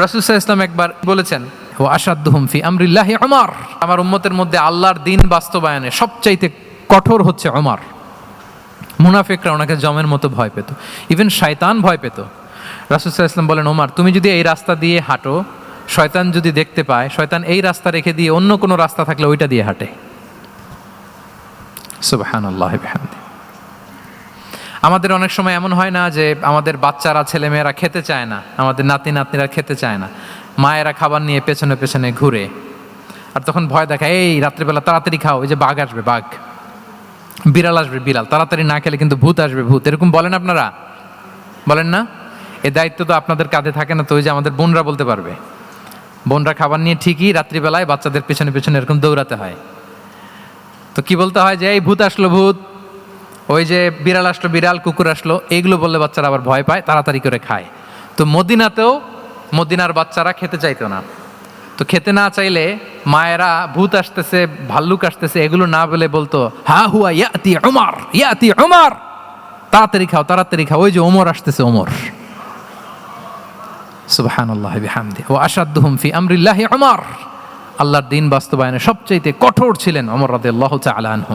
রাসূল সাল্লাল্লাহু আলাইহি ওয়াসাল্লাম একবার বলেছেন, ওয়া আশাদ্দুহুম ফি আমরিল্লাহি উমর, আমার উম্মতের মধ্যে আল্লাহর দ্বীন বাস্তবায়নে সবচাইতে কঠোর হচ্ছে ওমর। মুনাফিকরা ওনাকে জমের মতো ভয় পেত, ইভেন শয়তান ভয় পেত। রাসূল সাল্লাল্লাহু আলাইহি ওয়াসাল্লাম বলেন, ওমর তুমি যদি এই রাস্তা দিয়ে হাঁটো, শয়তান যদি দেখতে পায়, শয়তান এই রাস্তা রেখে দিয়ে অন্য কোনো রাস্তা থাকলে ওইটা দিয়ে হাঁটে। সুবহানাল্লাহি বিহামদি। আমাদের অনেক সময় এমন হয় না যে আমাদের বাচ্চারা, ছেলেমেয়েরা খেতে চায় না, আমাদের নাতি নাতনিরা খেতে চায় না, মায়েরা খাবার নিয়ে পেছনে পেছনে ঘুরে, আর তখন ভয় দেখায়, এই রাত্রিবেলা তাড়াতাড়ি খাও, ওই যে বাঘ আসবে বাঘ, বিড়াল আসবে বিড়াল, তাড়াতাড়ি না খেলে কিন্তু ভূত আসবে ভূত, এরকম বলেন আপনারা? বলেন না? এ দায়িত্ব তো আপনাদের কাঁধে থাকে না? তো ওই যে আমাদের বোনরা বলতে পারবে, বোনরা খাবার নিয়ে ঠিকই রাত্রিবেলায় বাচ্চাদের পেছনে পেছনে এরকম দৌড়াতে হয়। তো কি বলতে হয় যে এই ভূত আসলো ভূত, ওই যে বিড়াল আসলো বিড়াল, কুকুর আসলো, এইগুলো বললে বাচ্চারা আবার ভয় পায়, তাড়াতাড়ি করে খায়। তো মদিনাতেও মদিনার বাচ্চারা খেতে চাইতো না। তো খেতে না চাইলে মায়েরা ভূত আসতেছে, ভাল্লুক আসতেছে, এগুলো না বলে বলতো, হা হুয়া ইয়াতি উমর, ইয়াতি উমর, তাড়াতাড়ি খাও তাড়াতাড়ি খাও, ওই যে ওমর আসতেছে ওমর। সুবহানাল্লাহি বিহামদি। ওয়া আশাদ্দুহুম ফি আমরিল্লাহি উমর, আল্লাহর দ্বীন বাস্তবায়নে সবচাইতে কঠোর ছিলেন ওমর রাদিয়াল্লাহু তাআলা আনহু।